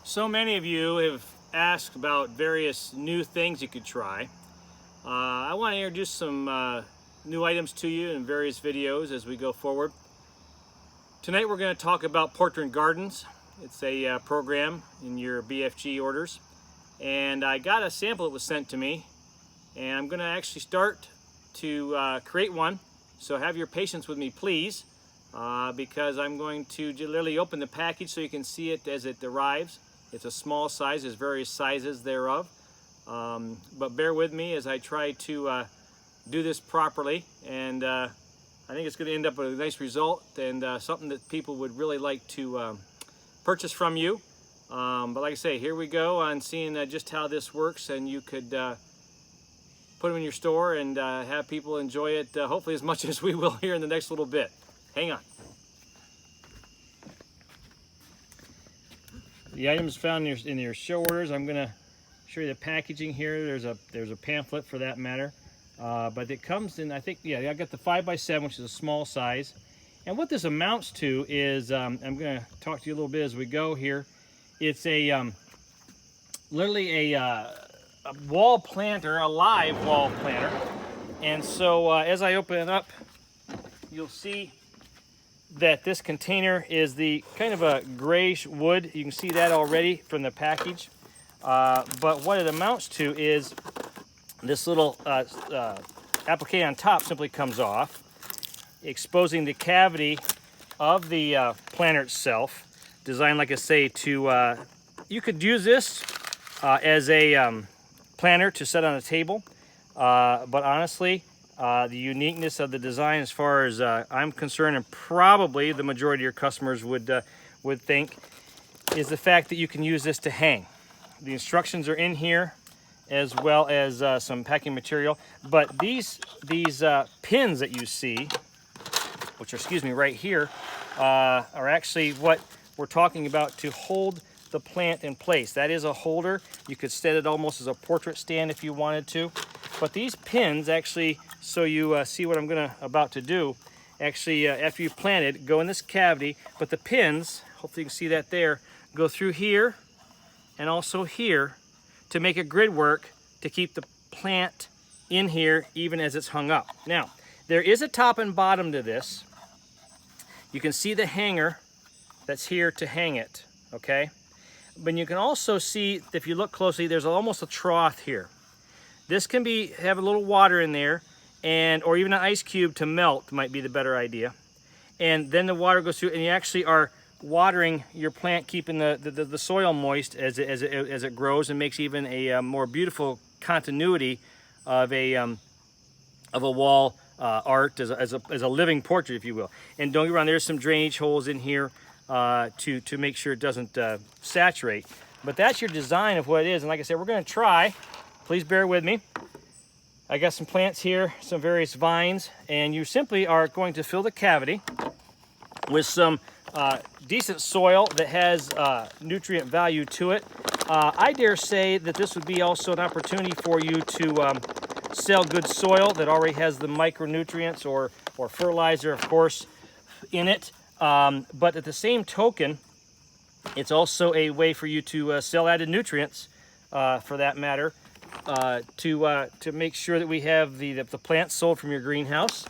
So many of you have asked about various new things you could try. I want to introduce some new items to you in various videos as we go forward. Tonight we're going to talk about Portrait Gardens. It's a program in your BFG orders. And I got a sample that was sent to me, and I'm going to actually start to create one. So have your patience with me, please, because I'm going to literally open the package so you can see it as it arrives. It's a small size, there's various sizes thereof. But bear with me as I try to do this properly, and I think it's going to end up with a nice result and something that people would really like to purchase from you. But like I say, here we go on seeing just how this works, and you could put them in your store and have people enjoy it hopefully as much as we will here in the next little bit. Hang on. The items found in your show orders, I'm going to show you the packaging here. There's a pamphlet for that matter. But it comes in, I think, yeah, I got the 5x7, which is a small size. And what this amounts to is, I'm going to talk to you a little bit as we go here. It's a literally a wall planter, a live wall planter. And so as I open it up, you'll see that this container is the kind of a grayish wood. You can see that already from the package. But what it amounts to is this little applique on top simply comes off, exposing the cavity of the planter itself. Designed, like I say, to you could use this as a planter to set on a table. But honestly, the uniqueness of the design, as far as I'm concerned, and probably the majority of your customers would think, is the fact that you can use this to hang. The instructions are in here, as well as some packing material. But these pins that you see, which are, excuse me, right here, are actually what we're talking about to hold the plant in place. That is a holder. You could set it almost as a portrait stand if you wanted to. But these pins actually, so you see what I'm about to do, actually after you plant it, go in this cavity, but the pins, hopefully you can see that there, go through here and also here to make a grid work to keep the plant in here even as it's hung up. Now, there is a top and bottom to this. You can see the hanger that's here to hang it, okay? But you can also see, if you look closely, there's almost a trough here. This can have a little water in there, or even an ice cube to melt might be the better idea. And then the water goes through, and you actually are watering your plant, keeping the soil moist as it grows, and makes even a more beautiful continuity of a wall art as a living portrait, if you will. And don't get me wrong, there's some drainage holes in here to make sure it doesn't saturate. But that's your design of what it is. And like I said, we're going to try. Please bear with me. I got some plants here, some various vines, and you simply are going to fill the cavity with some decent soil that has nutrient value to it. I dare say that this would be also an opportunity for you to sell good soil that already has the micronutrients or fertilizer, of course, in it. But at the same token, it's also a way for you to sell added nutrients, for that matter, to make sure that we have the plants sold from your greenhouse,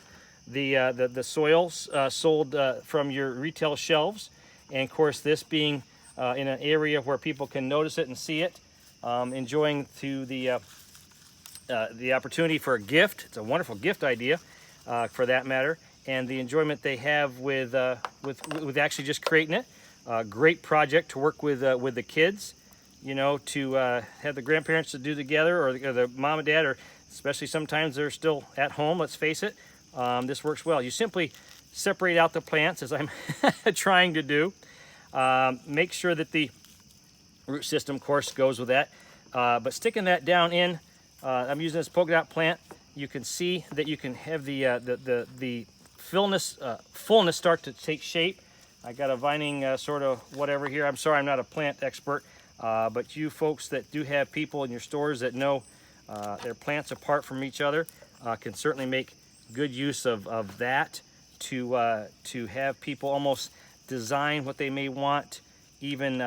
the soils sold from your retail shelves, and of course this being in an area where people can notice it and see it, enjoying through the opportunity for a gift. It's a wonderful gift idea, for that matter, and the enjoyment they have with actually just creating it. Great project to work with the kids, you know, to have the grandparents to do together, or the mom and dad, or especially sometimes they're still at home, let's face it. This works well. You simply separate out the plants, as I'm trying to do. Make sure that the root system, of course, goes with that. But sticking that down in, I'm using this polka dot plant. You can see that you can have the fullness start to take shape. I got a vining sort of whatever here. I'm sorry, I'm not a plant expert, but you folks that do have people in your stores that know their plants apart from each other can certainly make good use of that to have people almost design what they may want, even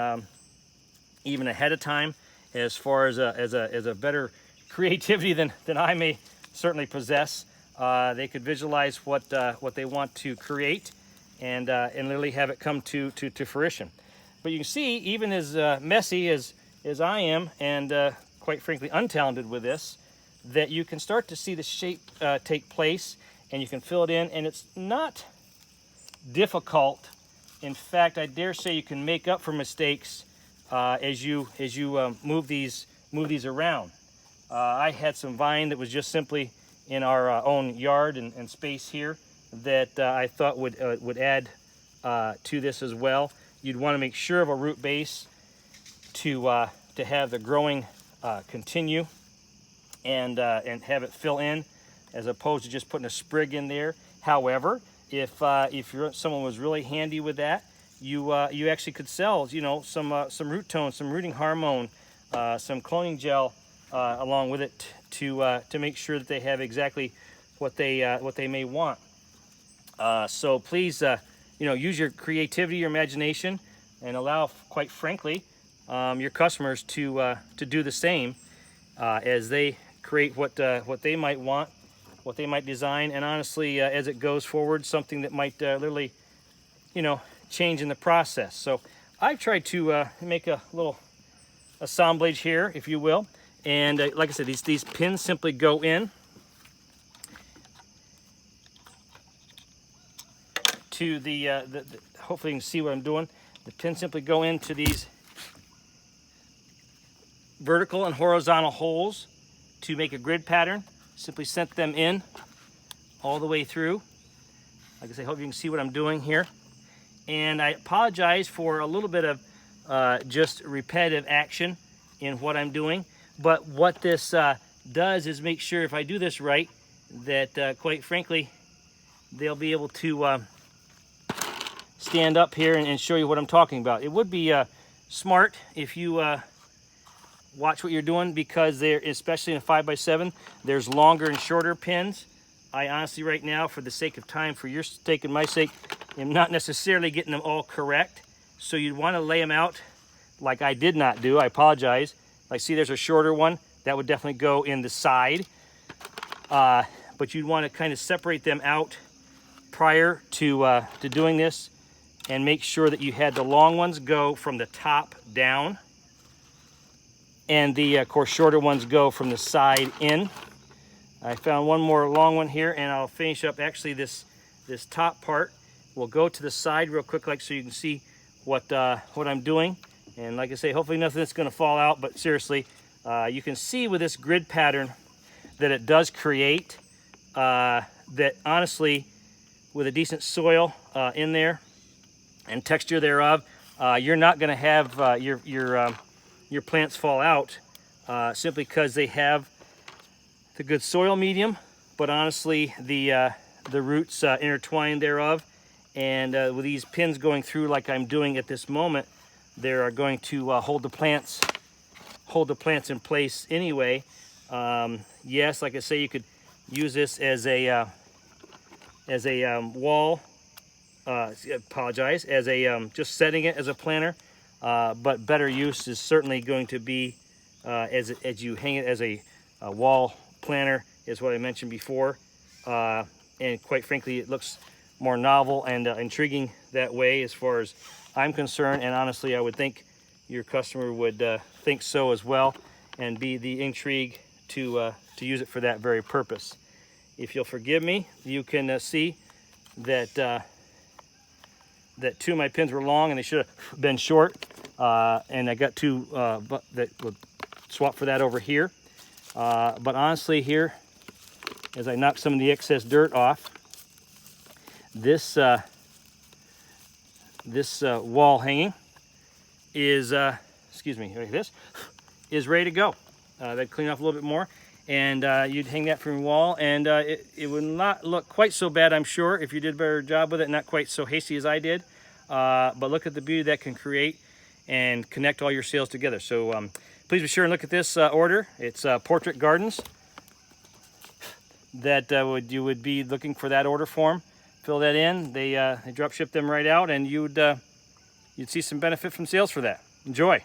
even ahead of time, as far as a better creativity than I may certainly possess. They could visualize what they want to create, and literally have it come to fruition. But you can see, even as messy as I am, and quite frankly untalented with this, that you can start to see the shape take place, and you can fill it in, and it's not difficult. In fact, I dare say you can make up for mistakes as you move these around. I had some vine that was just simply in our own yard and space here that I thought would add to this as well. You'd want to make sure of a root base to have the growing continue and have it fill in, as opposed to just putting a sprig in there. However, if someone was really handy with that, you actually could sell, you know, some root tone, some rooting hormone, some cloning gel along with it to make sure that they have exactly what they may want. So please, you know, use your creativity, your imagination, and allow, quite frankly, your customers to do the same as they create what they might want, what they might design, and honestly, as it goes forward, something that might literally, you know, change in the process. So I've tried to make a little assemblage here, if you will, and like I said, these pins simply go in to the hopefully you can see what I'm doing. The pins simply go into these vertical and horizontal holes to make a grid pattern. Simply set them in all the way through. Like I say, hope you can see what I'm doing here. And I apologize for a little bit of just repetitive action in what I'm doing. But what this does is make sure, if I do this right, that quite frankly, they'll be able to stand up here and show you what I'm talking about. It would be smart if you watch what you're doing, because they're, especially in a 5x7, there's longer and shorter pins. I honestly, right now, for the sake of time, for your sake and my sake, am not necessarily getting them all correct. So you'd want to lay them out like I did not do. I apologize. Like, see, there's a shorter one that would definitely go in the side, but you'd want to kind of separate them out prior to doing this, and make sure that you had the long ones go from the top down, and the of course shorter ones go from the side in. I found one more long one here, and I'll finish up actually this top part. We'll go to the side real quick, like, so you can see what I'm doing. And like I say, hopefully nothing that's going to fall out, but seriously, you can see with this grid pattern that it does create, that honestly, with a decent soil in there and texture thereof, you're not going to have your plants fall out simply because they have the good soil medium, but honestly the roots intertwined thereof, and with these pins going through like I'm doing at this moment, they are going to hold the plants in place anyway. Yes, like I say, you could use this as a wall. Apologize, as a just setting it as a planter, but better use is certainly going to be as you hang it as a wall planter, is what I mentioned before, and quite frankly, it looks more novel and intriguing that way, as far as I'm concerned. And honestly, I would think your customer would think so as well, and be the intrigue to use it for that very purpose. If you'll forgive me, you can see that that two of my pins were long and they should have been short, and I got two that would swap for that over here. But honestly, here, as I knock some of the excess dirt off, this wall hanging is excuse me, like this, is ready to go. They'd clean off a little bit more, and you'd hang that from your wall, and it would not look quite so bad, I'm sure, if you did a better job with it, not quite so hasty as I did. But look at the beauty that can create and connect all your sales together. So please be sure and look at this order. It's Portrait Gardens that you would be looking for that order form. Fill that in. They drop ship them right out, and you'd see some benefit from sales for that. Enjoy.